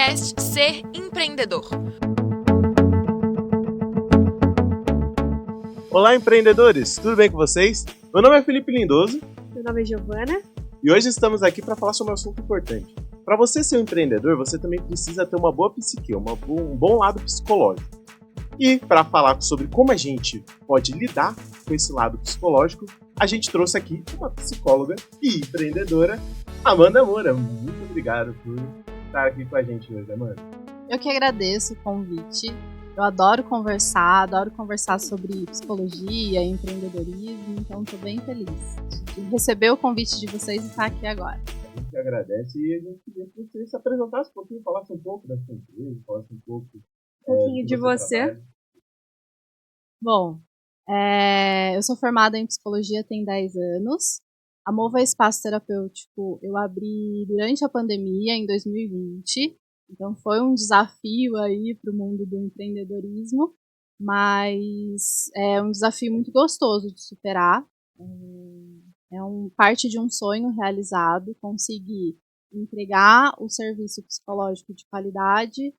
podcast Ser Empreendedor. Olá, empreendedores! Tudo bem com vocês? Meu nome é Felipe Lindoso. Meu nome é Giovana. E hoje estamos aqui para falar sobre um assunto importante. Para você ser um empreendedor, você também precisa ter uma boa psique, um bom lado psicológico. E para falar sobre como a gente pode lidar com esse lado psicológico, a gente trouxe aqui uma psicóloga e empreendedora, Amanda Moura. Muito obrigado por estar aqui com a gente hoje, Amanda. Eu que agradeço o convite. Eu adoro conversar sobre psicologia, empreendedorismo, então estou bem feliz de receber o convite de vocês e estar aqui agora. A gente agradece e a gente queria que você se apresentasse um pouquinho, falasse um pouco da sua empresa, falasse um pouquinho de você. Bom, eu sou formada em psicologia tem 10 anos. A Mova Espaço Terapêutico eu abri durante a pandemia, em 2020. Então foi um desafio aí para o mundo do empreendedorismo, mas é um desafio muito gostoso de superar. Parte de um sonho realizado, conseguir entregar o serviço psicológico de qualidade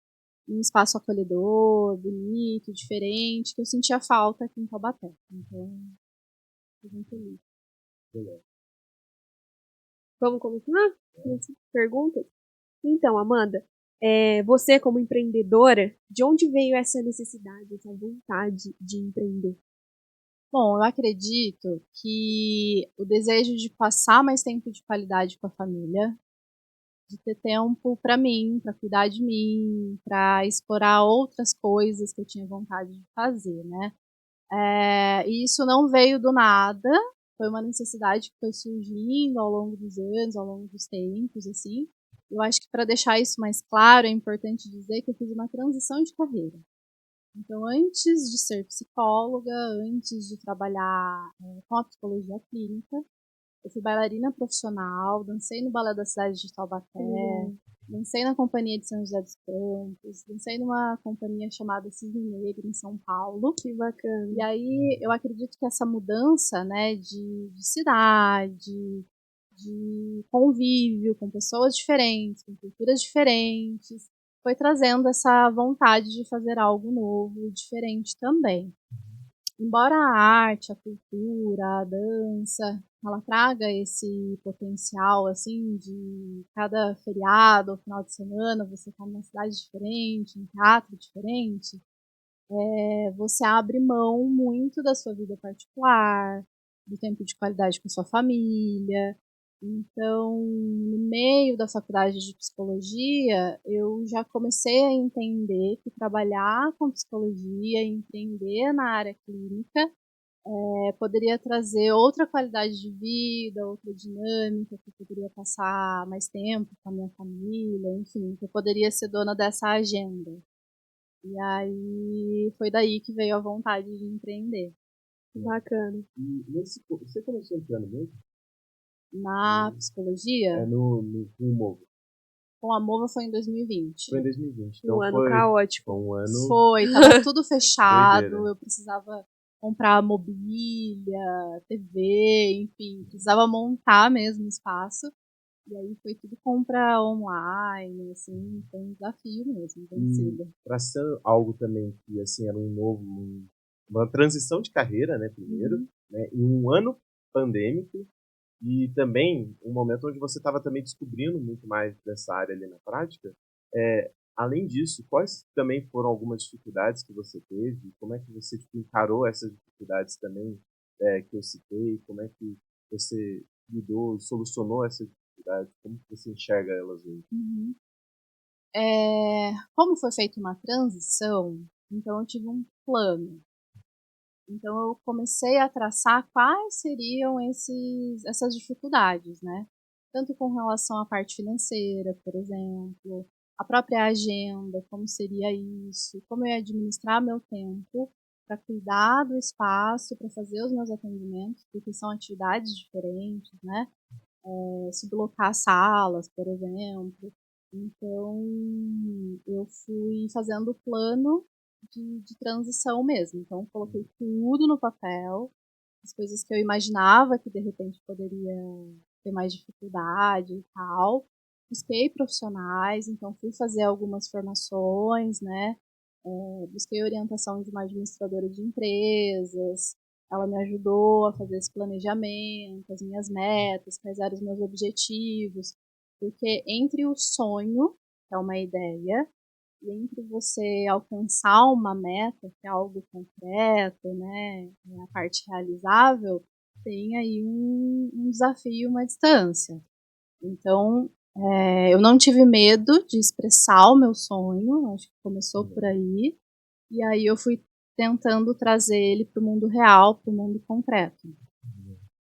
em um espaço acolhedor, bonito, diferente, que eu sentia falta aqui em Taubaté. Então, estou muito feliz. Legal. Vamos começar? Perguntas? Então, Amanda, você como empreendedora, de onde veio essa necessidade, essa vontade de empreender? Bom, eu acredito que o desejo de passar mais tempo de qualidade com a família, de ter tempo para mim, para cuidar de mim, para explorar outras coisas que eu tinha vontade de fazer, né? E isso não veio do nada, foi uma necessidade que foi surgindo ao longo dos anos, ao longo dos tempos, assim. Eu acho que para deixar isso mais claro, é importante dizer que eu fiz uma transição de carreira. Então, antes de ser psicóloga, antes de trabalhar com a psicologia clínica, eu fui bailarina profissional, dancei no Balé da cidade de Taubaté, dancei na Companhia de São José dos Campos, dancei numa companhia chamada Cisne Negro, em São Paulo. Que bacana. E aí, eu acredito que essa mudança, né, de cidade, de convívio com pessoas diferentes, com culturas diferentes, foi trazendo essa vontade de fazer algo novo, diferente também. Embora a arte, a cultura, a dança, ela traga esse potencial, assim, de cada feriado ou final de semana, você está numa cidade diferente, um teatro diferente, você abre mão muito da sua vida particular, do tempo de qualidade com sua família. Então, no meio da faculdade de psicologia, eu já comecei a entender que trabalhar com psicologia, empreender na área clínica, poderia trazer outra qualidade de vida, outra dinâmica, que eu poderia passar mais tempo com a minha família, enfim, que eu poderia ser dona dessa agenda. E aí foi daí que veio a vontade de empreender. Bacana. E você começou esse ano mesmo? Na psicologia? No Mova. Com a Mova foi em 2020. Foi em 2020. Então Um ano caótico. Foi um ano... Foi, tava tudo fechado, Doideira. eu precisava comprar mobília, TV, enfim, precisava montar mesmo o espaço. E aí foi tudo compra online, assim, foi um desafio mesmo, vencido. Para ser algo também que, assim, era uma transição de carreira, né, primeiro, né, em um ano pandêmico, e também um momento onde você estava também descobrindo muito mais dessa área ali na prática. Além disso, quais também foram algumas dificuldades que você teve? Como é que você encarou essas dificuldades também que eu citei? Como é que você lidou, solucionou essas dificuldades? Como que você enxerga elas hoje? Como foi feita uma transição, então eu tive um plano. Então eu comecei a traçar quais seriam essas dificuldades, né? Tanto com relação à parte financeira, por exemplo, a própria agenda, como seria isso, como eu ia administrar meu tempo para cuidar do espaço, para fazer os meus atendimentos, porque são atividades diferentes, né? Sublocar salas, por exemplo. Então, eu fui fazendo o plano de transição mesmo. Então, coloquei tudo no papel, as coisas que eu imaginava que de repente poderia ter mais dificuldade e tal. busquei profissionais, então fui fazer algumas formações, né? Busquei orientação de uma administradora de empresas, ela me ajudou a fazer esse planejamento, as minhas metas, quais eram os meus objetivos, porque entre o sonho, que é uma ideia, e entre você alcançar uma meta, que é algo concreto, né, a parte realizável, tem aí um desafio, uma distância. Então, eu não tive medo de expressar o meu sonho, acho que começou por aí, e aí eu fui tentando trazer ele para o mundo real, para o mundo concreto.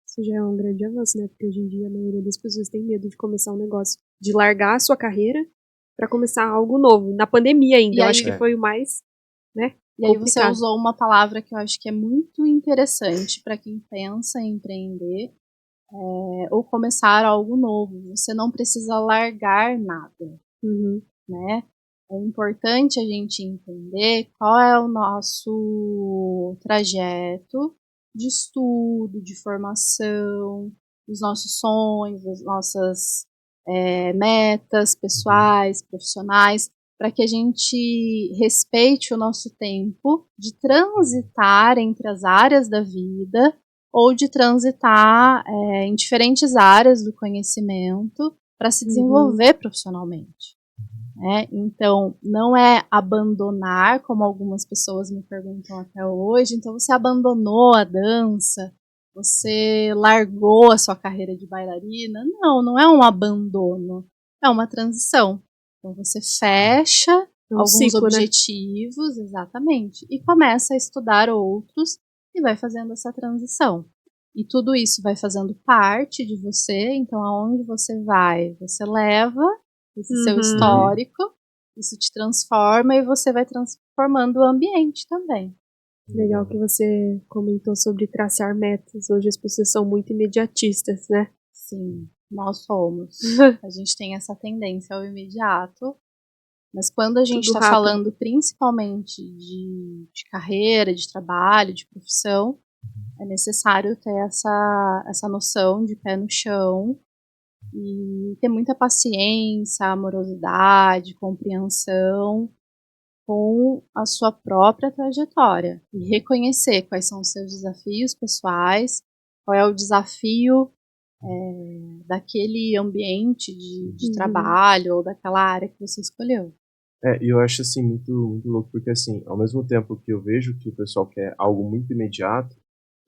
Isso já é um grande avanço, né? Porque hoje em dia a maioria das pessoas tem medo de começar um negócio, de largar a sua carreira para começar algo novo. Na pandemia ainda, eu acho que foi o mais, né? E aí você usou uma palavra que eu acho que é muito interessante para quem pensa em empreender ou começar algo novo. Você não precisa largar nada, né? É importante a gente entender qual é o nosso trajeto de estudo, de formação, os nossos sonhos, as nossas metas pessoais, profissionais, para que a gente respeite o nosso tempo de transitar entre as áreas da vida ou de transitar em diferentes áreas do conhecimento para se desenvolver profissionalmente. Então, não é abandonar, como algumas pessoas me perguntam até hoje. Então, você abandonou a dança, você largou a sua carreira de bailarina. Não, não é um abandono, é uma transição. Então, você fecha alguns ciclo, objetivos, né? Exatamente, e começa a estudar outros e vai fazendo essa transição. E tudo isso vai fazendo parte de você. Então, aonde você vai, você leva esse seu histórico, isso te transforma e você vai transformando o ambiente também. Legal que você comentou sobre traçar metas. Hoje as pessoas são muito imediatistas, né? Sim, nós somos. A gente tem essa tendência ao imediato, mas quando a gente está falando principalmente de carreira, de trabalho, de profissão, é necessário ter essa noção de pé no chão, e ter muita paciência, amorosidade, compreensão com a sua própria trajetória e reconhecer quais são os seus desafios pessoais, qual é o desafio daquele ambiente de trabalho ou daquela área que você escolheu. E eu acho assim muito, muito louco, porque assim, ao mesmo tempo que eu vejo que o pessoal quer algo muito imediato,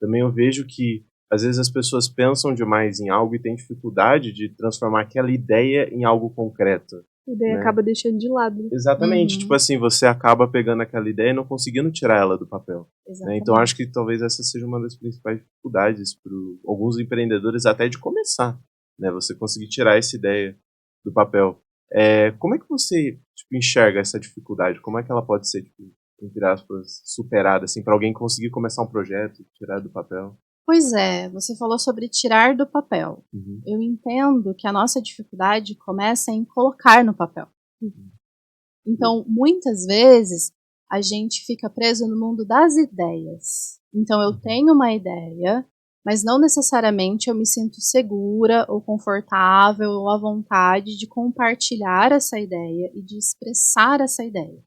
também eu vejo que às vezes as pessoas pensam demais em algo e têm dificuldade de transformar aquela ideia em algo concreto. A ideia acaba deixando de lado. Né? Exatamente. Tipo assim, você acaba pegando aquela ideia e não conseguindo tirar ela do papel. Né? Então acho que talvez essa seja uma das principais dificuldades para alguns empreendedores até de começar. Né? Você conseguir tirar essa ideia do papel. Como é que você enxerga essa dificuldade? Como é que ela pode ser, entre aspas, superada, assim, para alguém conseguir começar um projeto, tirar do papel? Pois é, você falou sobre tirar do papel. Eu entendo que a nossa dificuldade começa em colocar no papel. Então, muitas vezes, a gente fica preso no mundo das ideias. Então, eu tenho uma ideia, mas não necessariamente eu me sinto segura ou confortável ou à vontade de compartilhar essa ideia e de expressar essa ideia.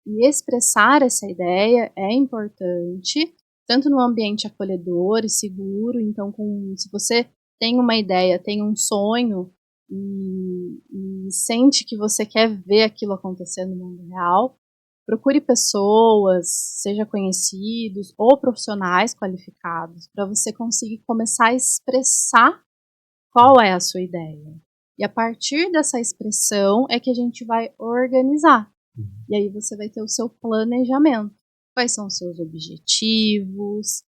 E expressar essa ideia é importante, tanto no ambiente acolhedor e seguro. Então, se você tem uma ideia, tem um sonho e sente que você quer ver aquilo acontecer no mundo real, procure pessoas, seja conhecidos ou profissionais qualificados, para você conseguir começar a expressar qual é a sua ideia. E a partir dessa expressão é que a gente vai organizar. E aí você vai ter o seu planejamento. Quais são os seus objetivos?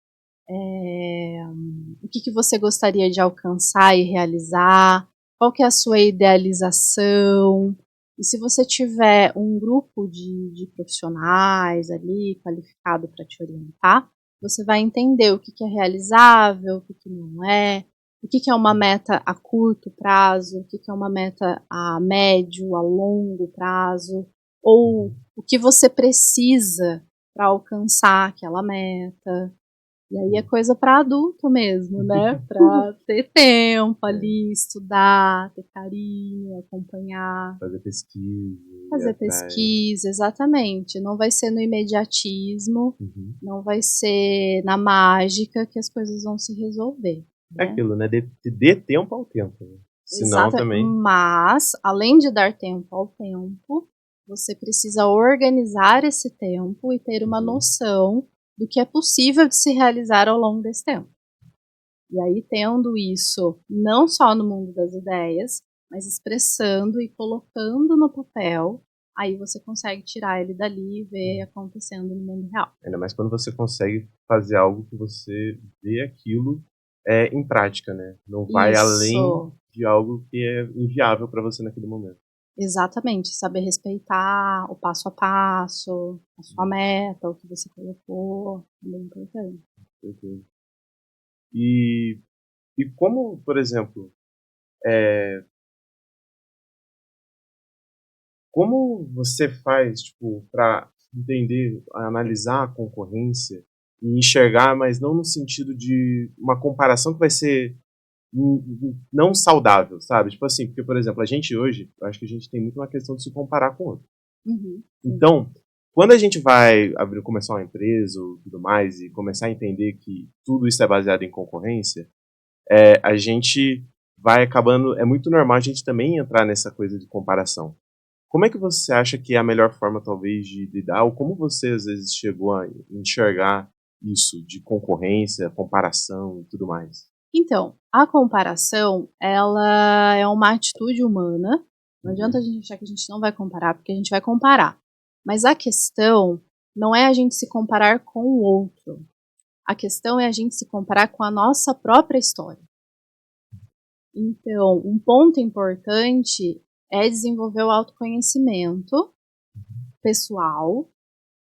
O que você gostaria de alcançar e realizar? Qual que é a sua idealização? E se você tiver um grupo de profissionais ali qualificado para te orientar, você vai entender o que é realizável, o que não é, o que é uma meta a curto prazo, o que é uma meta a médio, a longo prazo, ou o que você precisa para alcançar aquela meta. E aí é coisa para adulto mesmo, né? Para ter tempo ali, estudar, ter carinho, acompanhar. Fazer pesquisa. Fazer pesquisa, exatamente. Não vai ser no imediatismo, não vai ser na mágica que as coisas vão se resolver. É aquilo, né? Dê tempo ao tempo. Né? Senão também. Mas, além de dar tempo ao tempo, você precisa organizar esse tempo e ter uma noção do que é possível de se realizar ao longo desse tempo. E aí, tendo isso não só no mundo das ideias, mas expressando e colocando no papel, aí você consegue tirar ele dali e ver acontecendo no mundo real. Ainda mais quando você consegue fazer algo que você vê aquilo em prática, né? Não vai além de algo que é inviável para você naquele momento. Exatamente, saber respeitar o passo a passo, a sua meta, o que você colocou, é bem importante. Certeza. E como, por exemplo, como você faz, tipo, para entender, analisar a concorrência e enxergar, mas não no sentido de uma comparação que vai ser não saudável, sabe? Tipo assim, porque, por exemplo, a gente hoje, eu acho que a gente tem muito uma questão de se comparar com o outro. Então, quando a gente vai começar uma empresa ou tudo mais e começar a entender que tudo isso é baseado em concorrência, a gente vai acabando, é muito normal a gente também entrar nessa coisa de comparação. Como é que você acha que é a melhor forma, talvez, de lidar, ou como você, às vezes, chegou a enxergar isso de concorrência, comparação e tudo mais? Então, a comparação, ela é uma atitude humana. Não adianta a gente achar que a gente não vai comparar, porque a gente vai comparar. Mas a questão não é a gente se comparar com o outro. A questão é a gente se comparar com a nossa própria história. Então, um ponto importante é desenvolver o autoconhecimento pessoal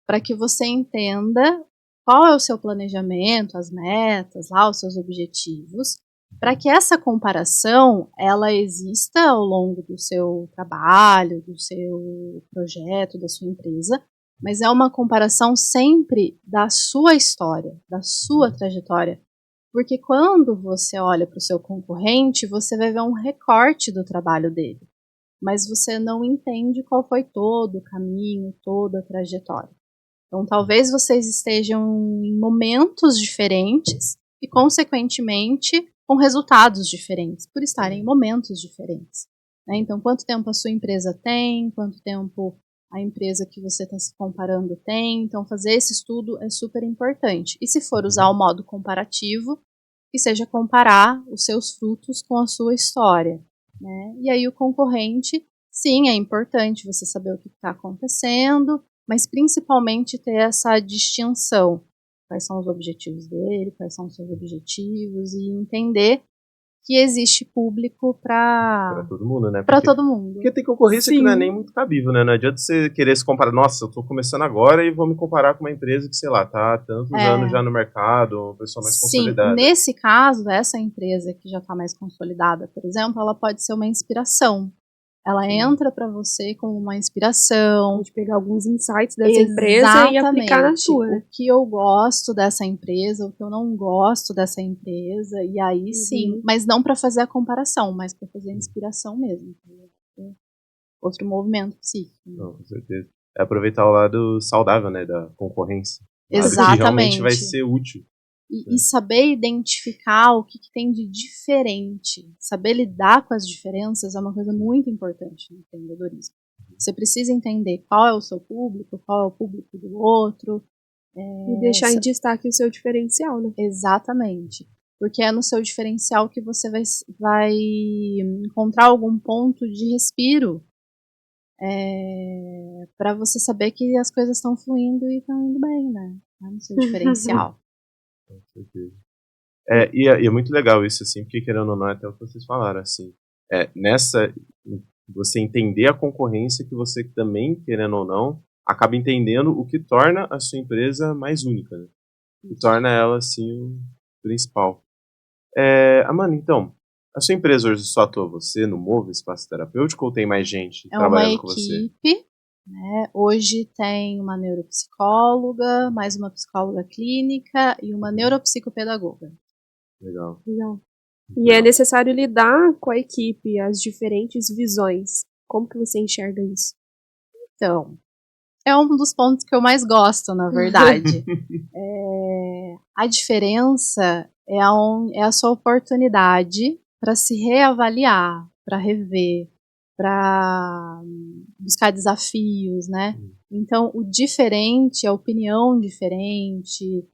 para que você entenda qual é o seu planejamento, as metas, lá, os seus objetivos, para que essa comparação ela exista ao longo do seu trabalho, do seu projeto, da sua empresa, mas é uma comparação sempre da sua história, da sua trajetória. Porque quando você olha para o seu concorrente, você vai ver um recorte do trabalho dele, mas você não entende qual foi todo o caminho, toda a trajetória. Então, talvez vocês estejam em momentos diferentes e, consequentemente, com resultados diferentes, por estarem em momentos diferentes. Né? Então, quanto tempo a sua empresa tem, quanto tempo a empresa que você está se comparando tem. Então, fazer esse estudo é super importante. E se for usar o modo comparativo, que seja comparar os seus frutos com a sua história. Né? E aí, o concorrente, sim, é importante você saber o que está acontecendo, mas principalmente ter essa distinção. Quais são os objetivos dele, quais são os seus objetivos, e entender que existe público para todo mundo, né? Para todo mundo. Porque tem concorrência que não é nem muito cabível, né? Não adianta você querer se comparar, nossa, eu tô começando agora e vou me comparar com uma empresa que, sei lá, tá há tantos anos já no mercado, uma pessoa mais consolidada. Nesse caso, essa empresa que já está mais consolidada, por exemplo, ela pode ser uma inspiração. Ela entra para você como uma inspiração. Pode pegar alguns insights dessa empresa e aplicar na sua. Né? O que eu gosto dessa empresa, o que eu não gosto dessa empresa, e aí sim, mas não para fazer a comparação, mas para fazer a inspiração mesmo. Outro movimento psíquico. Não, com certeza. É aproveitar o lado saudável, né, da concorrência. Exatamente. Que realmente vai ser útil. E saber identificar o que tem de diferente, saber lidar com as diferenças é uma coisa muito importante no empreendedorismo. Você precisa entender qual é o seu público, qual é o público do outro. E deixar em destaque o seu diferencial, né? Exatamente. Porque é no seu diferencial que você vai encontrar algum ponto de respiro para você saber que as coisas estão fluindo e estão indo bem, né? É no seu diferencial. Com certeza. E é muito legal isso, assim, porque querendo ou não, até o que vocês falaram, assim, você entender a concorrência que você também, querendo ou não, acaba entendendo o que torna a sua empresa mais única, né? E torna ela, assim, o principal. Amanda, então, a sua empresa hoje só atua você no Move Espaço Terapêutico ou tem mais gente trabalhando com você? É uma equipe, né? Hoje tem uma neuropsicóloga, mais uma psicóloga clínica e uma neuropsicopedagoga. Legal. Legal. E é necessário lidar com a equipe, as diferentes visões. Como que você enxerga isso? Então, é um dos pontos que eu mais gosto, na verdade. A diferença é a sua oportunidade para se reavaliar, para rever, para buscar desafios, né? Então, o diferente, a opinião diferente,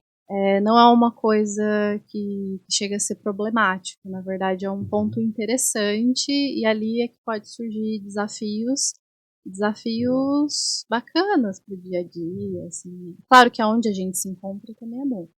não é uma coisa que chega a ser problemático. Na verdade, é um ponto interessante e ali é que pode surgir desafios bacanas pro dia a dia, assim. Claro que aonde a gente se encontra também é bom.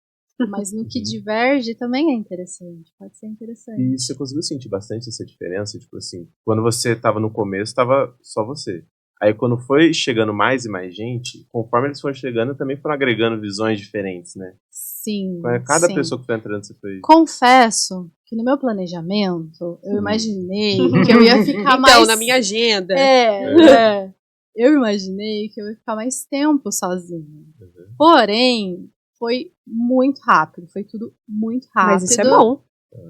Mas no que diverge também é interessante, pode ser interessante. E você conseguiu sentir bastante essa diferença? Tipo assim, quando você tava no começo, tava só você. Aí quando foi chegando mais e mais gente, conforme eles foram chegando, também foram agregando visões diferentes, né? Sim, Cada sim. pessoa que foi entrando, você foi... Confesso que no meu planejamento, eu imaginei que eu ia ficar mais... Então, na minha agenda. Eu imaginei que eu ia ficar mais tempo sozinha. Porém, foi muito rápido, foi tudo muito rápido. Mas isso é bom.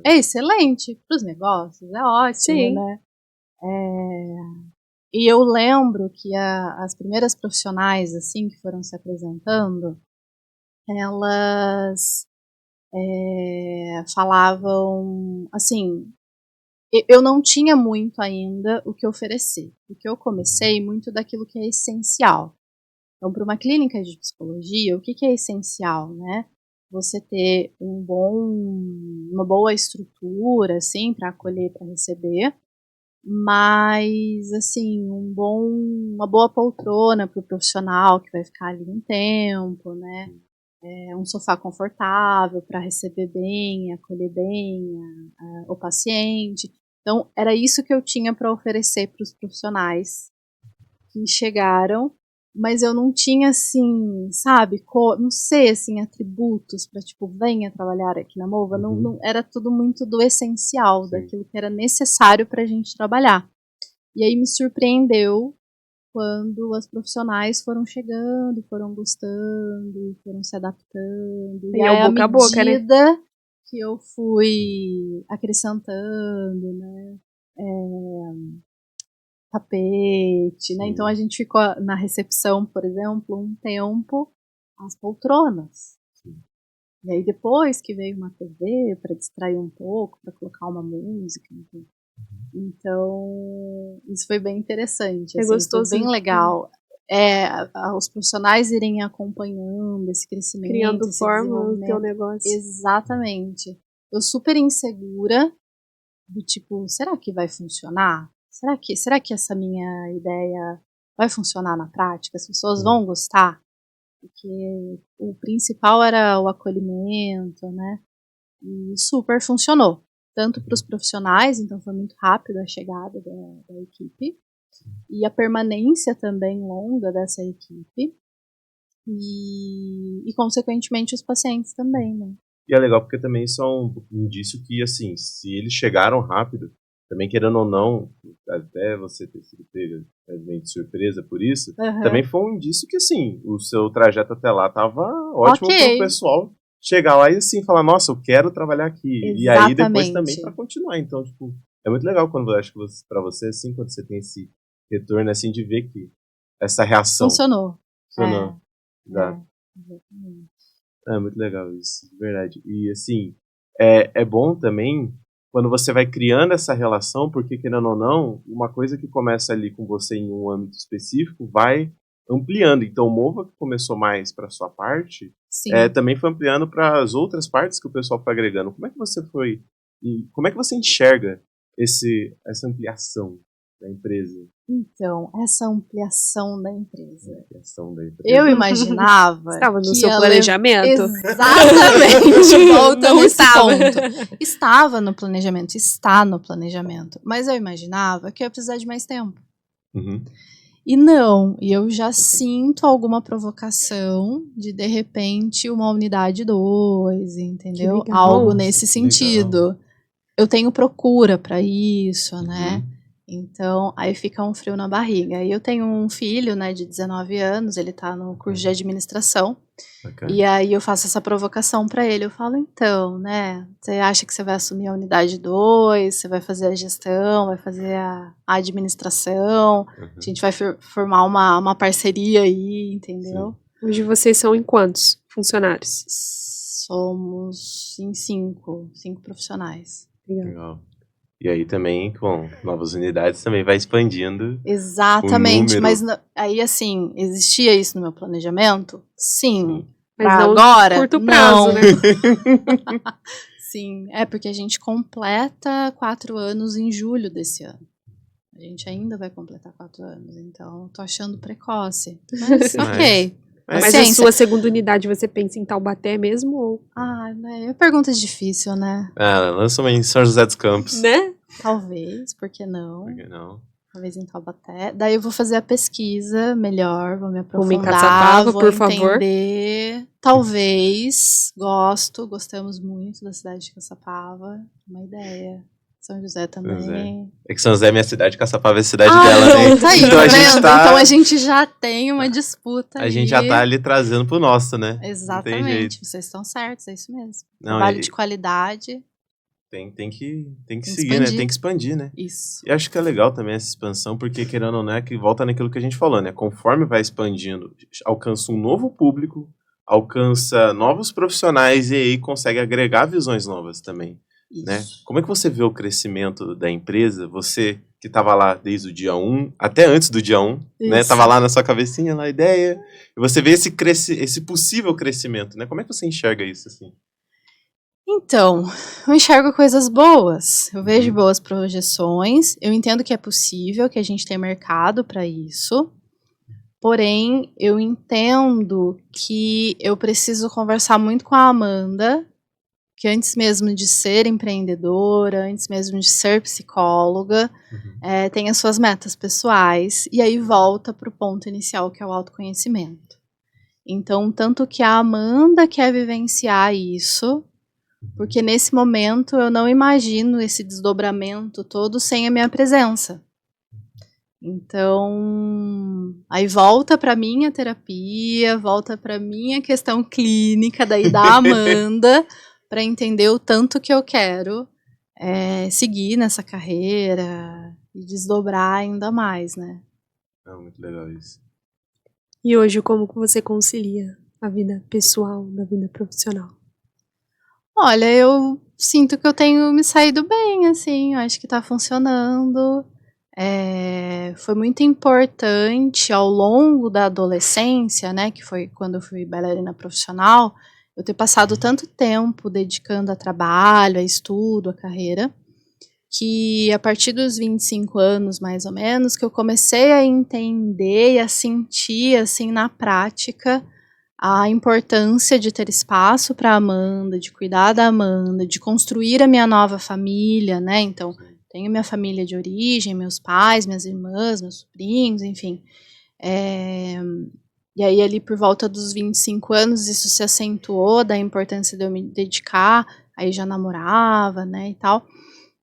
É excelente para os negócios, é ótimo, Sim. né? E eu lembro que as primeiras profissionais assim que foram se apresentando, elas falavam assim, eu não tinha muito ainda o que oferecer, porque eu comecei muito daquilo que é essencial. Então, para uma clínica de psicologia, o que é essencial, né? Você ter uma boa estrutura, assim, para acolher, para receber, mas, assim, uma boa poltrona para o profissional que vai ficar ali um tempo, né? Um sofá confortável para receber bem, acolher bem o paciente. Então, era isso que eu tinha para oferecer para os profissionais que chegaram, mas eu não tinha, assim, sabe, não sei, assim, atributos para, tipo, venha trabalhar aqui na Mova. Não, era tudo muito do essencial, Sim. daquilo que era necessário para a gente trabalhar. E aí me surpreendeu quando as profissionais foram chegando, foram gostando, foram se adaptando. E aí, boca a boca, né? medida que eu fui acrescentando, né, tapete, né? Então a gente ficou na recepção, por exemplo, um tempo, as poltronas. Sim. E aí depois que veio uma TV para distrair um pouco, para colocar uma música, enfim. Então isso foi bem interessante, assim, gostoso. foi bem legal. Os profissionais irem acompanhando esse crescimento, Criando esse forma o teu desenvolvimento. negócio. Exatamente. Eu super insegura do tipo, será que vai funcionar? Será que essa minha ideia vai funcionar na prática? As pessoas vão gostar? Porque o principal era o acolhimento, né? E super funcionou. Tanto para os profissionais, então foi muito rápido a chegada da equipe. E a permanência também longa dessa equipe. E consequentemente, os pacientes também, né? E é legal porque também isso é um indício que, assim, se eles chegaram rápido, também querendo ou não, até você ter sido pego de surpresa por isso, também foi um indício que, assim, o seu trajeto até lá tava ótimo para o pessoal chegar lá e, assim, falar, nossa, eu quero trabalhar aqui. Exatamente. E aí depois também para continuar. Então, tipo, é muito legal quando eu acho que para você, assim, quando você tem esse retorno, assim, de ver que essa reação funcionou. Exatamente. É muito legal isso, de verdade. E, assim, é bom também quando você vai criando essa relação, porque, querendo ou não, uma coisa que começa ali com você em um âmbito específico vai ampliando. Então, o Mova, que começou mais para sua parte, também foi ampliando para as outras partes que o pessoal foi agregando. Como é que você foi, e como é que você enxerga essa ampliação da empresa? Então, essa ampliação da empresa. Eu imaginava. Estava no seu planejamento? Exatamente. Volta nesse ponto. Estava no planejamento, está no planejamento. Mas eu imaginava que eu ia precisar de mais tempo. E não, eu já sinto alguma provocação de repente, uma unidade 2, entendeu? Algo nesse sentido. Eu tenho procura para isso, né? Então, aí fica um frio na barriga. Aí eu tenho um filho, né, de 19 anos, ele tá no curso de administração. Bacana. E aí eu faço essa provocação para ele. Eu falo, então, né, você acha que você vai assumir a unidade 2, você vai fazer a gestão, vai fazer a administração, a gente vai formar uma parceria aí, entendeu? Hoje vocês são em quantos funcionários? Somos em 5 profissionais. Legal. E aí também, com novas unidades, também vai expandindo. Exatamente, o número. mas aí assim, existia isso no meu planejamento? Sim. Mas Pra não agora? curto prazo, não. né? Sim, porque a gente completa 4 anos em julho desse ano. A gente ainda vai completar 4 anos, então tô achando precoce. Mas ok. Mas a Paciência. sua segunda unidade você pensa em Taubaté mesmo? Ou... É pergunta difícil, né? Lança uma em São José dos Campos. Né? Talvez, por que não? Por que não? Talvez em Taubaté. Daí eu vou fazer a pesquisa melhor, vou me Vamos em aprofundar, Caçapava, vou por favor. entender. Talvez, gostamos muito da cidade de Caçapava, uma ideia. São José também. É que São José é minha cidade, Caçapava é a cidade Ah, dela, né? pronto, aí, Então tá a gente vendo? tá... Então a gente já tem uma disputa A gente já tá ali trazendo pro nosso, né? Exatamente, Não tem jeito. vocês estão certos, é isso mesmo. Não, Trabalho de qualidade. Tem que seguir, expandir. né? Tem que expandir, né? Isso. E acho que é legal também essa expansão, porque querendo ou não, é que volta naquilo que a gente falou, né? Conforme vai expandindo, alcança um novo público, alcança novos profissionais e aí consegue agregar visões novas também, né? Como é que você vê o crescimento da empresa? Você que estava lá desde o dia 1, até antes do dia 1, né? Tava lá na sua cabecinha, lá a ideia, e você vê esse possível crescimento, né? Como é que você enxerga isso, assim? Então, eu enxergo coisas boas, eu vejo boas projeções, eu entendo que é possível, que a gente tem mercado para isso, porém, eu entendo que eu preciso conversar muito com a Amanda, que antes mesmo de ser empreendedora, antes mesmo de ser psicóloga, tem as suas metas pessoais, e aí volta para o ponto inicial, que é o autoconhecimento. Então, tanto que a Amanda quer vivenciar isso, porque nesse momento eu não imagino esse desdobramento todo sem a minha presença. Então, aí volta para minha terapia, volta para minha questão clínica daí da Amanda, para entender o tanto que eu quero seguir nessa carreira e desdobrar ainda mais, né? Muito legal isso. E hoje, como que você concilia a vida pessoal da vida profissional? Olha, eu sinto que eu tenho me saído bem, assim, eu acho que tá funcionando. Foi muito importante ao longo da adolescência, né, que foi quando eu fui bailarina profissional, eu ter passado tanto tempo dedicando a trabalho, a estudo, a carreira, que a partir dos 25 anos, mais ou menos, que eu comecei a entender e a sentir, assim, na prática, a importância de ter espaço para a Amanda, de cuidar da Amanda, de construir a minha nova família, né? Então, tenho minha família de origem, meus pais, minhas irmãs, meus sobrinhos, enfim. E aí, ali por volta dos 25 anos, isso se acentuou da importância de eu me dedicar, aí já namorava, né, e tal.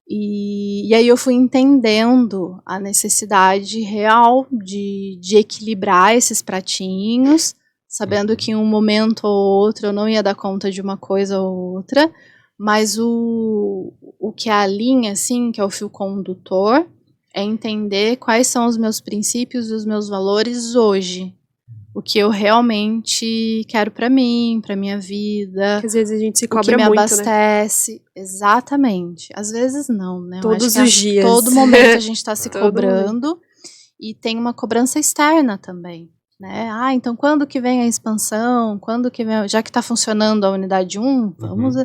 E aí eu fui entendendo a necessidade real de equilibrar esses pratinhos, sabendo que em um momento ou outro eu não ia dar conta de uma coisa ou outra, mas o que é a linha, assim, que é o fio condutor, é entender quais são os meus princípios e os meus valores hoje. O que eu realmente quero pra mim, pra minha vida. Porque às vezes a gente se o cobra que me muito, abastece. Né? Exatamente. Às vezes não, né? Todos os dias. Todo momento a gente tá se Todo cobrando. momento. E tem uma cobrança externa também. Né? Então quando que vem a expansão? Quando que vem, já que tá funcionando a unidade 1, vamos...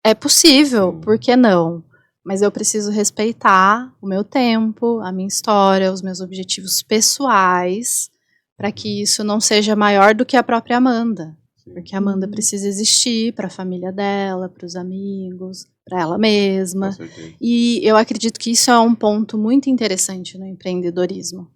É possível, por que não? Mas eu preciso respeitar o meu tempo, a minha história, os meus objetivos pessoais, para que isso não seja maior do que a própria Amanda. Porque a Amanda precisa existir para a família dela, para os amigos, para ela mesma. E eu acredito que isso é um ponto muito interessante no empreendedorismo.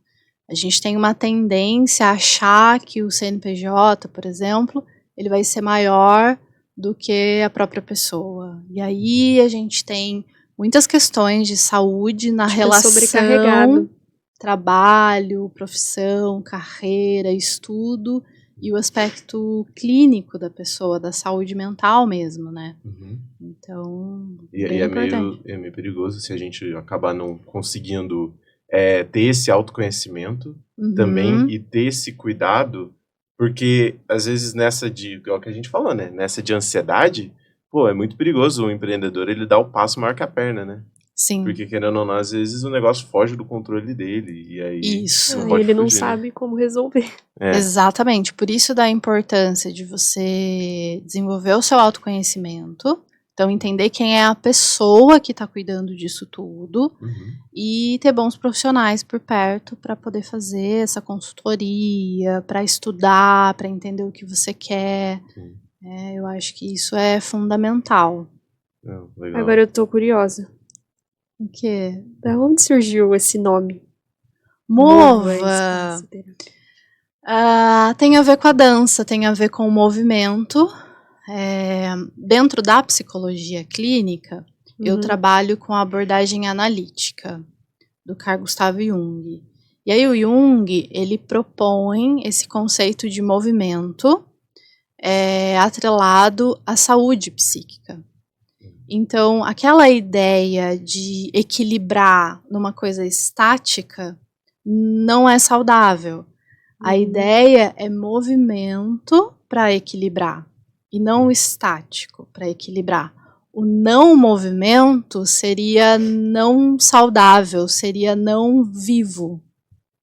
A gente tem uma tendência a achar que o CNPJ, por exemplo, ele vai ser maior do que a própria pessoa. E aí a gente tem muitas questões de saúde na Fica relação sobrecarregado. trabalho, profissão, carreira, estudo e o aspecto clínico da pessoa, da saúde mental mesmo, né? Uhum. Então, E bem é importante. meio perigoso se a gente acabar não conseguindo ter esse autoconhecimento também Uhum. e ter esse cuidado, porque às vezes é o que a gente falou, né? Nessa de ansiedade, pô, é muito perigoso o empreendedor ele dar o passo maior que a perna, né? Sim, Porque querendo ou não, às vezes o negócio foge do controle dele e aí isso. não Aí pode ele não fugir, né? sabe como resolver. É. Exatamente, por isso da importância de você desenvolver o seu autoconhecimento, então entender quem é a pessoa que está cuidando disso tudo Uhum. e ter bons profissionais por perto para poder fazer essa consultoria, para estudar, para entender o que você quer. Sim. Eu acho que isso é fundamental. Não, legal. Agora eu tô curiosa. O quê? Da onde surgiu esse nome? Mova! Espaço terapia. Tem a ver com a dança, tem a ver com o movimento. Dentro da psicologia clínica, eu Uhum. trabalho com a abordagem analítica do Carl Gustav Jung. E aí o Jung, ele propõe esse conceito de movimento atrelado à saúde psíquica. Então, aquela ideia de equilibrar numa coisa estática não é saudável. A ideia é movimento para equilibrar e não estático para equilibrar. O não movimento seria não saudável, seria não vivo.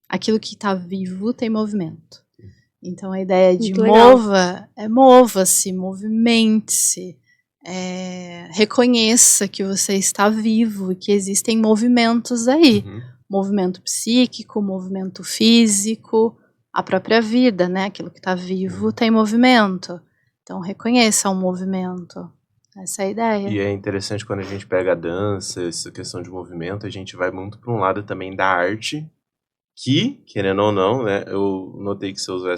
Aquilo que está vivo tem movimento. Então a ideia de Muito legal. mova-se, movimente-se, reconheça que você está vivo e que existem movimentos aí. Uhum. Movimento psíquico, movimento físico, a própria vida, né? Aquilo que está vivo tem movimento. Então reconheça o movimento. Essa é a ideia. E é interessante quando a gente pega a dança, essa questão de movimento, a gente vai muito para um lado também da arte, que, querendo ou não, né, eu notei que você usou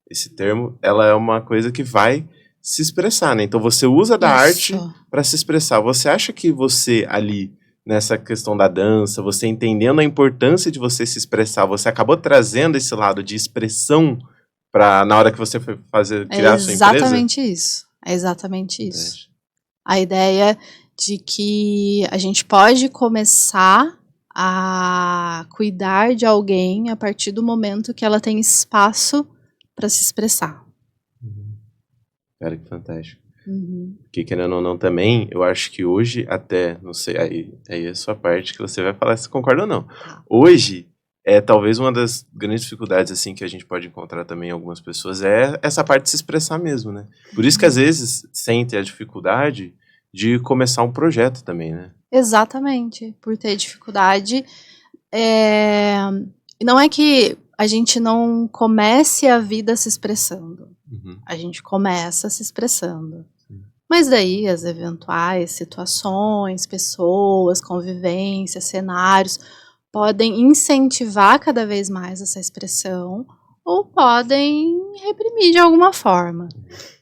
esse termo, ela é uma coisa que vai se expressar, né? Então você usa da arte para se expressar. Você acha que você ali, nessa questão da dança, você entendendo a importância de você se expressar, você acabou trazendo esse lado de expressão para na hora que você foi criar a sua empresa? Exatamente isso. É exatamente isso. A ideia de que a gente pode começar a cuidar de alguém a partir do momento que ela tem espaço para se expressar. Cara, que fantástico. Uhum. Porque, querendo ou não, também, eu acho que hoje, até, não sei, aí é a sua parte que você vai falar se concorda ou não. Hoje, talvez uma das grandes dificuldades, assim, que a gente pode encontrar também em algumas pessoas é essa parte de se expressar mesmo, né? Por isso que, às vezes, sente a dificuldade de começar um projeto também, né? Exatamente, por ter dificuldade. Não é que a gente não comece a vida se expressando. Uhum. A gente começa se expressando. Mas daí as eventuais situações, pessoas, convivências, cenários podem incentivar cada vez mais essa expressão ou podem reprimir de alguma forma.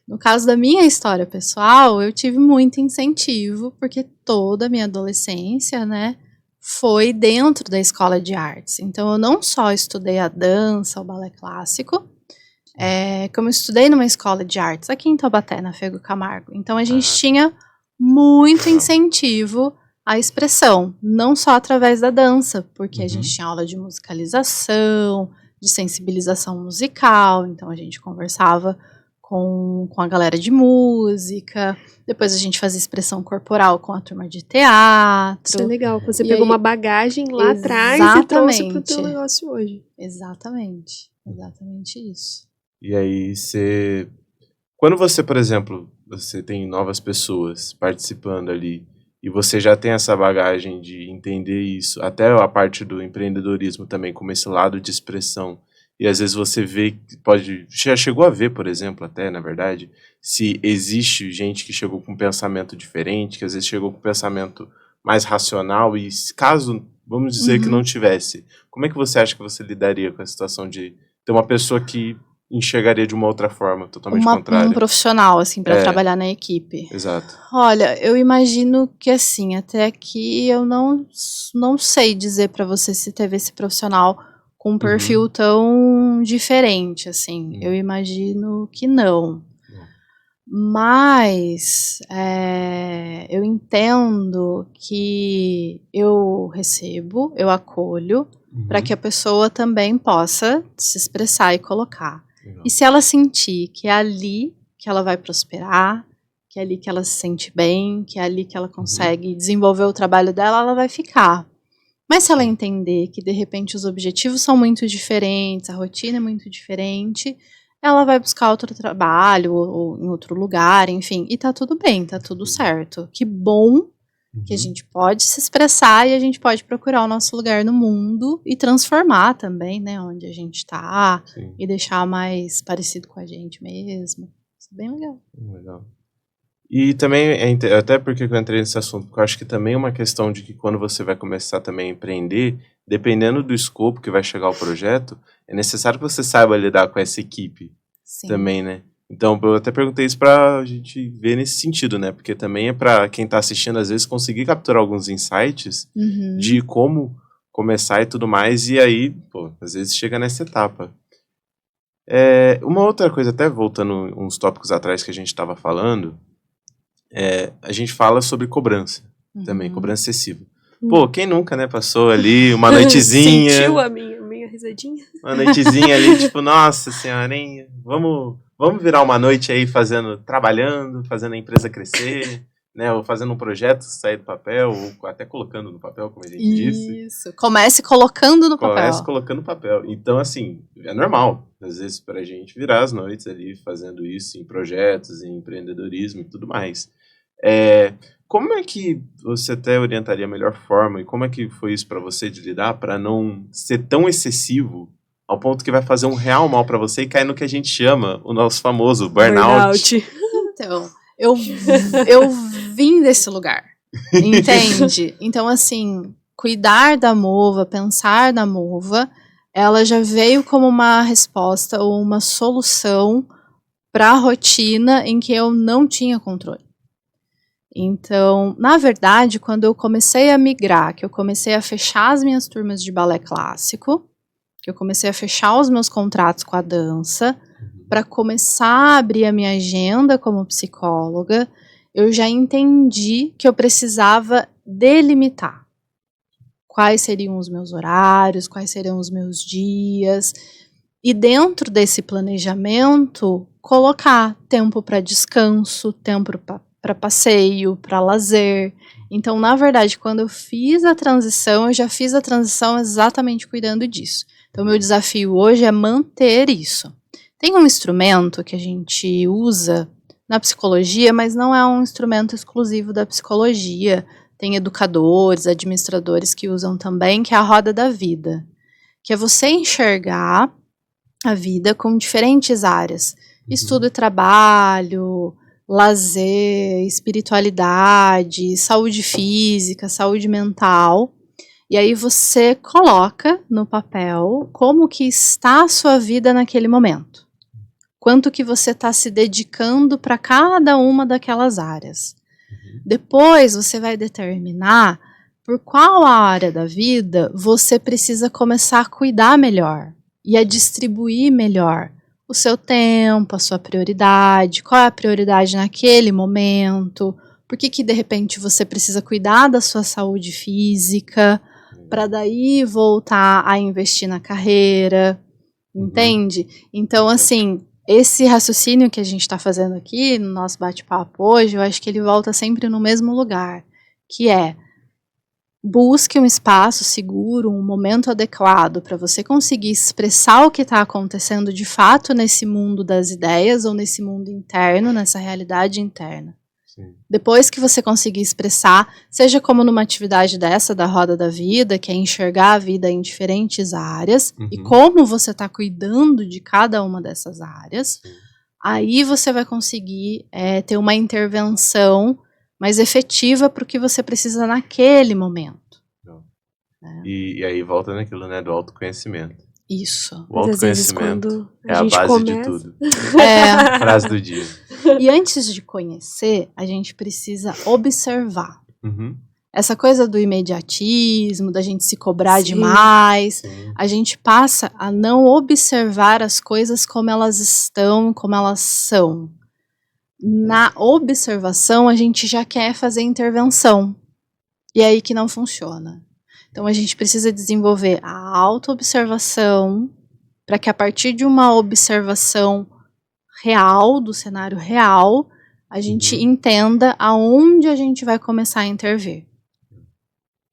No caso da minha história pessoal, eu tive muito incentivo, porque toda a minha adolescência, né, foi dentro da escola de artes. Então eu não só estudei a dança, o balé clássico, como eu estudei numa escola de artes aqui em Taubaté, na Fego Camargo. Então a gente tinha muito incentivo à expressão, não só através da dança, porque a gente tinha aula de musicalização, de sensibilização musical, então a gente conversava com a galera de música, depois a gente fazia expressão corporal com a turma de teatro. Isso é legal, você pegou uma bagagem lá atrás e trouxe pro teu negócio hoje. Exatamente isso. E aí quando você, por exemplo, você tem novas pessoas participando ali, e você já tem essa bagagem de entender isso, até a parte do empreendedorismo também, como esse lado de expressão, e às vezes você vê, já chegou a ver, por exemplo, até, na verdade, se existe gente que chegou com um pensamento diferente, que às vezes chegou com um pensamento mais racional, e caso, vamos dizer que não tivesse, como é que você acha que você lidaria com a situação de ter uma pessoa que enxergaria de uma outra forma, totalmente contrária? Um profissional, assim, para trabalhar na equipe. Exato. Olha, eu imagino que, assim, até aqui eu não sei dizer para você se teve esse profissional com um perfil tão diferente, assim. Eu imagino que não. Mas eu entendo que eu recebo, eu acolho, para que a pessoa também possa se expressar e colocar. Legal. E se ela sentir que é ali que ela vai prosperar, que é ali que ela se sente bem, que é ali que ela consegue desenvolver o trabalho dela, ela vai ficar. Mas se ela entender que, de repente, os objetivos são muito diferentes, a rotina é muito diferente, ela vai buscar outro trabalho ou em outro lugar, enfim. E tá tudo bem, tá tudo certo. Que bom que a gente pode se expressar e a gente pode procurar o nosso lugar no mundo e transformar também, né, onde a gente tá. Sim. E deixar mais parecido com a gente mesmo. Isso é bem legal. Legal. E também, até porque eu entrei nesse assunto, porque eu acho que também é uma questão de que quando você vai começar também a empreender, dependendo do escopo que vai chegar o projeto, é necessário que você saiba lidar com essa equipe. Sim. Também, né? Então, eu até perguntei isso pra gente ver nesse sentido, né? Porque também é pra quem tá assistindo, às vezes, conseguir capturar alguns insights de como começar e tudo mais, e aí, pô, às vezes chega nessa etapa. Uma outra coisa, até voltando uns tópicos atrás que a gente tava falando, a gente fala sobre cobrança também, cobrança excessiva. Pô, quem nunca, né, passou ali uma noitezinha... Sentiu a minha risadinha? Uma noitezinha ali, tipo, nossa senhorinha, vamos virar uma noite aí trabalhando, fazendo a empresa crescer, né, ou fazendo um projeto sair do papel, ou até colocando no papel, como a gente disse. Isso, comece colocando no papel. Comece colocando no papel. Então, assim, é normal, às vezes, pra gente virar as noites ali, fazendo isso em projetos, em empreendedorismo e tudo mais. Como é que você até orientaria a melhor forma, e como é que foi isso pra você de lidar, pra não ser tão excessivo, ao ponto que vai fazer um real mal pra você e cair no que a gente chama, o nosso famoso burnout. Então, eu vim desse lugar, entende? Então, assim, cuidar da Mova, pensar na Mova, ela já veio como uma resposta ou uma solução para a rotina em que eu não tinha controle. Então, na verdade, quando eu comecei a migrar, que eu comecei a fechar as minhas turmas de balé clássico, que eu comecei a fechar os meus contratos com a dança, para começar a abrir a minha agenda como psicóloga, eu já entendi que eu precisava delimitar quais seriam os meus horários, quais seriam os meus dias, e dentro desse planejamento, colocar tempo para descanso, tempo para passeio, para lazer. Então, na verdade, quando eu fiz a transição, eu já fiz a transição exatamente cuidando disso. Então, meu desafio hoje é manter isso. Tem um instrumento que a gente usa na psicologia, mas não é um instrumento exclusivo da psicologia. Tem educadores, administradores que usam também, que é a roda da vida. Que é você enxergar a vida com diferentes áreas. Estudo e trabalho, lazer, espiritualidade, saúde física, saúde mental. E aí você coloca no papel como que está a sua vida naquele momento. Quanto que você está se dedicando para cada uma daquelas áreas. Depois você vai determinar por qual área da vida você precisa começar a cuidar melhor e a distribuir melhor o seu tempo, a sua prioridade, qual é a prioridade naquele momento, por que de repente você precisa cuidar da sua saúde física, para daí voltar a investir na carreira, entende? Então, assim, esse raciocínio que a gente está fazendo aqui no nosso bate-papo hoje, eu acho que ele volta sempre no mesmo lugar, que é busque um espaço seguro, um momento adequado para você conseguir expressar o que está acontecendo de fato nesse mundo das ideias ou nesse mundo interno, nessa realidade interna. Sim. Depois que você conseguir expressar, seja como numa atividade dessa da roda da vida, que é enxergar a vida em diferentes áreas, e como você está cuidando de cada uma dessas áreas, aí você vai conseguir ter uma intervenção mais efetiva para o que você precisa naquele momento. E aí volta naquilo, né, do autoconhecimento. Isso. O Mas às vezes autoconhecimento quando é a gente base de começa... tudo. É. Frase do dia. E antes de conhecer, a gente precisa observar. Uhum. Essa coisa do imediatismo, da gente se cobrar Sim. demais, Sim. a gente passa a não observar as coisas como elas estão, como elas são. Na observação, a gente já quer fazer intervenção. E é aí que não funciona. Então, a gente precisa desenvolver a autoobservação para que a partir de uma observação real, do cenário real, a gente entenda aonde a gente vai começar a intervir.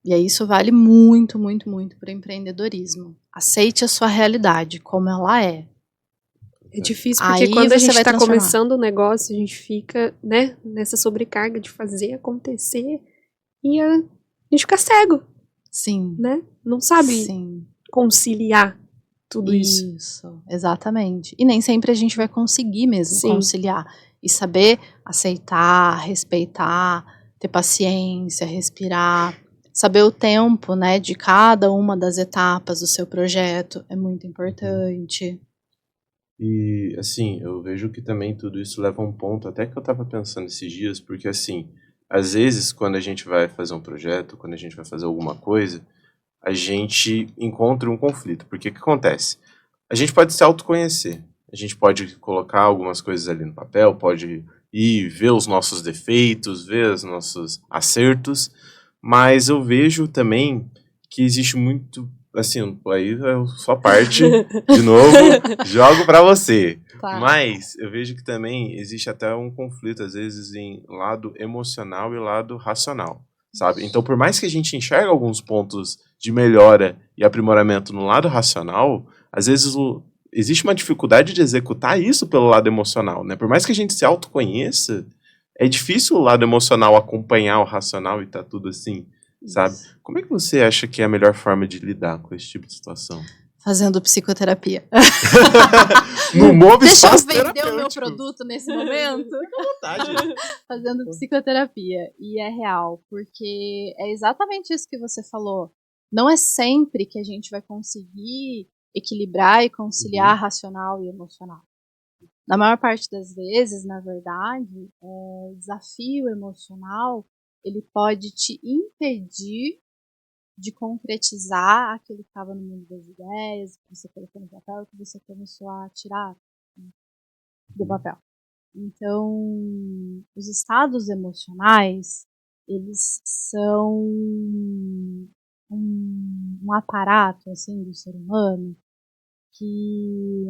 E aí isso vale muito, muito, muito para o empreendedorismo. Aceite a sua realidade, como ela é. É difícil porque Aí quando a você gente vai tá transformar. começando o negócio, a gente fica, né, nessa sobrecarga de fazer acontecer e a gente fica cego, Sim. né? Não sabe Sim. conciliar tudo isso. Isso, exatamente. E nem sempre a gente vai conseguir mesmo Sim. conciliar. E saber aceitar, respeitar, ter paciência, respirar, saber o tempo, né, de cada uma das etapas do seu projeto é muito importante. E, assim, eu vejo que também tudo isso leva a um ponto, até que eu tava pensando esses dias, porque, assim, às vezes, quando a gente vai fazer um projeto, quando a gente vai fazer alguma coisa, a gente encontra um conflito. Porque o que acontece? A gente pode se autoconhecer, a gente pode colocar algumas coisas ali no papel, pode ir ver os nossos defeitos, ver os nossos acertos, mas eu vejo também que existe muito, assim, aí é só parte, de novo, jogo pra você. Tá. Mas eu vejo que também existe até um conflito, às vezes, em lado emocional e lado racional, sabe? Então, por mais que a gente enxergue alguns pontos de melhora e aprimoramento no lado racional, às vezes existe uma dificuldade de executar isso pelo lado emocional, né? Por mais que a gente se autoconheça, é difícil o lado emocional acompanhar o racional e tá tudo assim, sabe? Como é que você acha que é a melhor forma de lidar com esse tipo de situação? Fazendo psicoterapia. No modo Deixa eu espaço vender o meu terapêutico. produto nesse momento. Vontade. Fazendo psicoterapia. E é real, porque é exatamente isso que você falou. Não é sempre que a gente vai conseguir equilibrar e conciliar racional e emocional. Na maior parte das vezes, na verdade, o desafio emocional ele pode te impedir de concretizar aquilo que estava no mundo das ideias, que você colocou no papel, que você começou a tirar do papel. Então, os estados emocionais, eles são um aparato, assim, do ser humano que,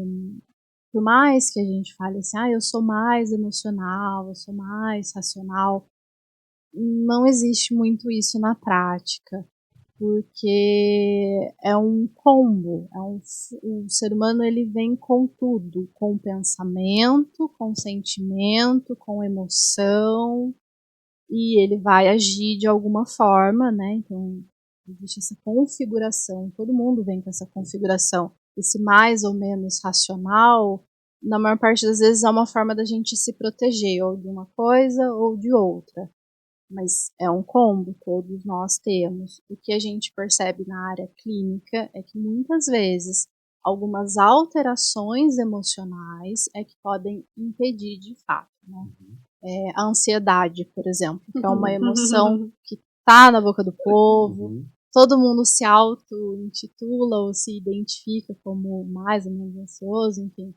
por mais que a gente fale assim, eu sou mais emocional, eu sou mais racional, não existe muito isso na prática, porque é um combo, o ser humano ele vem com tudo, com pensamento, com sentimento, com emoção, e ele vai agir de alguma forma, né? Então existe essa configuração, todo mundo vem com essa configuração, esse mais ou menos racional, na maior parte das vezes é uma forma da gente se proteger, ou de uma coisa ou de outra. Mas é um combo, todos nós temos. O que a gente percebe na área clínica é que muitas vezes algumas alterações emocionais é que podem impedir de fato, né? A ansiedade, por exemplo, que é uma emoção que está na boca do povo, todo mundo se auto-intitula ou se identifica como mais ou menos ansioso, enfim.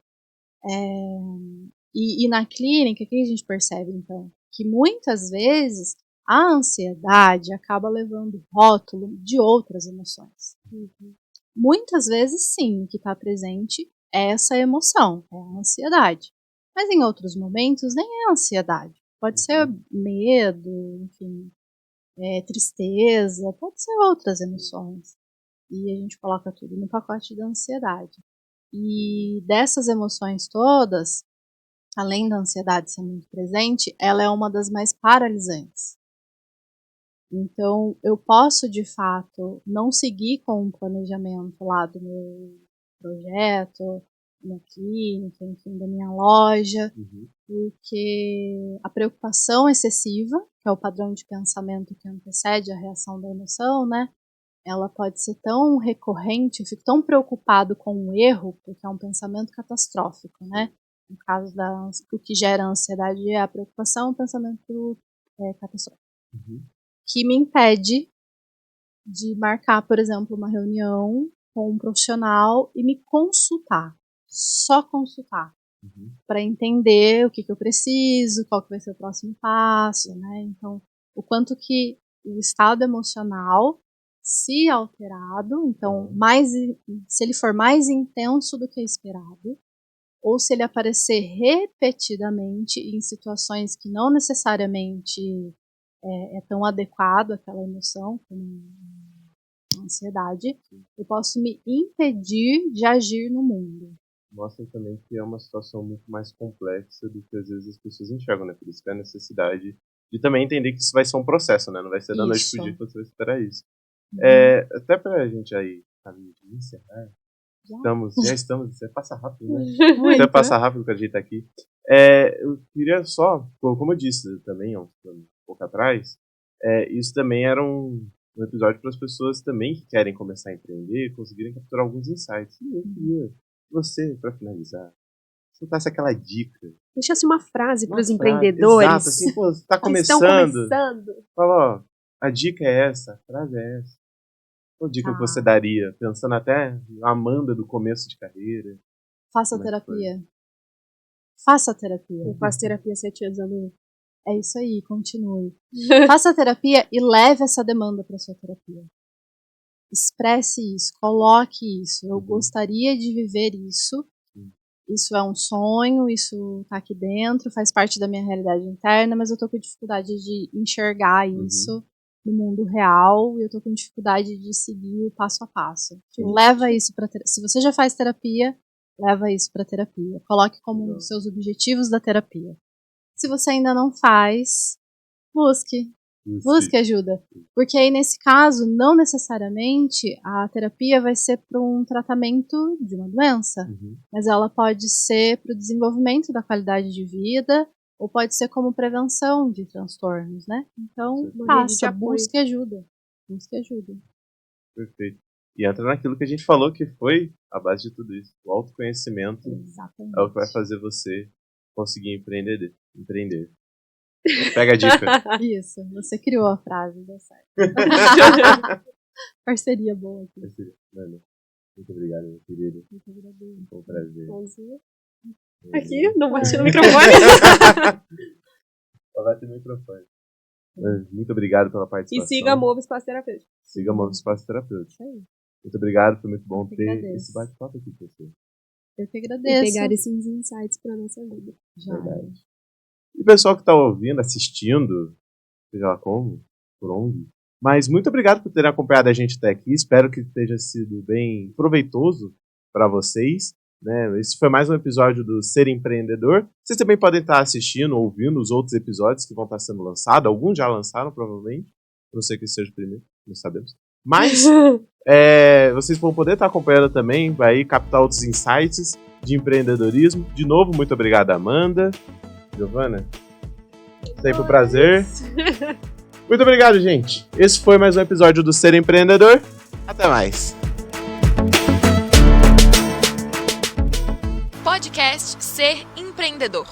E na clínica, o que a gente percebe, então? Que muitas vezes a ansiedade acaba levando rótulo de outras emoções. Muitas vezes, sim, o que está presente é essa emoção, é a ansiedade. Mas em outros momentos nem é ansiedade. Pode ser medo, enfim, tristeza, pode ser outras emoções. E a gente coloca tudo no pacote da ansiedade. E dessas emoções todas, além da ansiedade ser muito presente, ela é uma das mais paralisantes. Então, eu posso, de fato, não seguir com o planejamento lá do meu projeto, da minha clínica, enfim, da minha loja, porque a preocupação excessiva, que é o padrão de pensamento que antecede a reação da emoção, né? ela pode ser tão recorrente, eu fico tão preocupado com o erro, porque é um pensamento catastrófico, né? No caso o que gera ansiedade é a preocupação, o pensamento catastrófico. Que me impede de marcar, por exemplo, uma reunião com um profissional e me consultar. Só consultar. Para entender o que eu preciso, qual que vai ser o próximo passo, né? Então, o quanto que o estado emocional, se alterado, então, se ele for mais intenso do que esperado, ou se ele aparecer repetidamente em situações que não necessariamente é tão adequado àquela emoção, como a ansiedade, eu posso me impedir de agir no mundo. Mostra também que é uma situação muito mais complexa do que às vezes as pessoas enxergam, né? Por isso que é a necessidade de também entender que isso vai ser um processo, né? Não vai ser da noite pro dia que você vai esperar isso. Até pra gente aí, caminho de encerrar, já estamos, você passa rápido, né? Você passa rápido que a gente tá aqui. Eu queria só, como eu disse também, um pouco atrás, isso também era um episódio para as pessoas também que querem começar a empreender, conseguirem capturar alguns insights. E eu queria você, para finalizar, soltasse aquela dica. Deixasse uma frase para os empreendedores. Exato, assim, pô, você tá começando. Fala, ó, a dica é essa, a frase é essa. Qual dica que você daria, pensando até na Amanda do começo de carreira? Faça terapia. Faça terapia. Eu faço terapia há 7 anos. É isso aí, continue. Faça terapia e leve essa demanda para sua terapia. Expresse isso, coloque isso. Eu gostaria de viver isso. Isso é um sonho, isso tá aqui dentro, faz parte da minha realidade interna, mas eu tô com dificuldade de enxergar isso no mundo real e eu tô com dificuldade de seguir o passo a passo. Leva isso para terapia. Se você já faz terapia, leva isso para terapia. Coloque como um dos seus objetivos da terapia. Se você ainda não faz, busque ajuda. Porque aí, nesse caso, não necessariamente a terapia vai ser para um tratamento de uma doença, mas ela pode ser para o desenvolvimento da qualidade de vida, ou pode ser como prevenção de transtornos, né? Então, busque ajuda. Busque ajuda. Perfeito. E entra naquilo que a gente falou, que foi a base de tudo isso. O autoconhecimento é o que vai fazer você conseguir empreender. Pega a dica. Isso, você criou a frase, deu certo. Parceria boa aqui. Mano, muito obrigado, meu querido. Muito obrigado. Foi um prazer. Aqui, não bati no microfone. Só vai ter microfone. Muito obrigado pela participação. E siga a Move Espaço Terapêutico. Siga a Move Espaço Terapêutico. Muito obrigado, foi muito bom ter esse bate-papo aqui com você. Eu que agradeço. E pegar esses insights pra nossa vida. Verdade. E o pessoal que tá ouvindo, assistindo, seja lá como, por onde. Mas muito obrigado por terem acompanhado a gente até aqui. Espero que tenha sido bem proveitoso para vocês. Né? Esse foi mais um episódio do Ser Empreendedor. Vocês também podem estar assistindo, ouvindo os outros episódios que vão estar sendo lançados. Alguns já lançaram, provavelmente. Não sei que esse seja o primeiro, não sabemos. Mas vocês vão poder estar acompanhando também, vai captar outros insights de empreendedorismo. De novo, muito obrigado, Amanda. Giovana, sempre um prazer. Muito obrigado, gente. Esse foi mais um episódio do Ser Empreendedor. Até mais. Podcast Ser Empreendedor.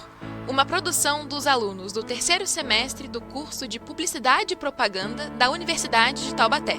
Uma produção dos alunos do 3º semestre do curso de Publicidade e Propaganda da Universidade de Taubaté.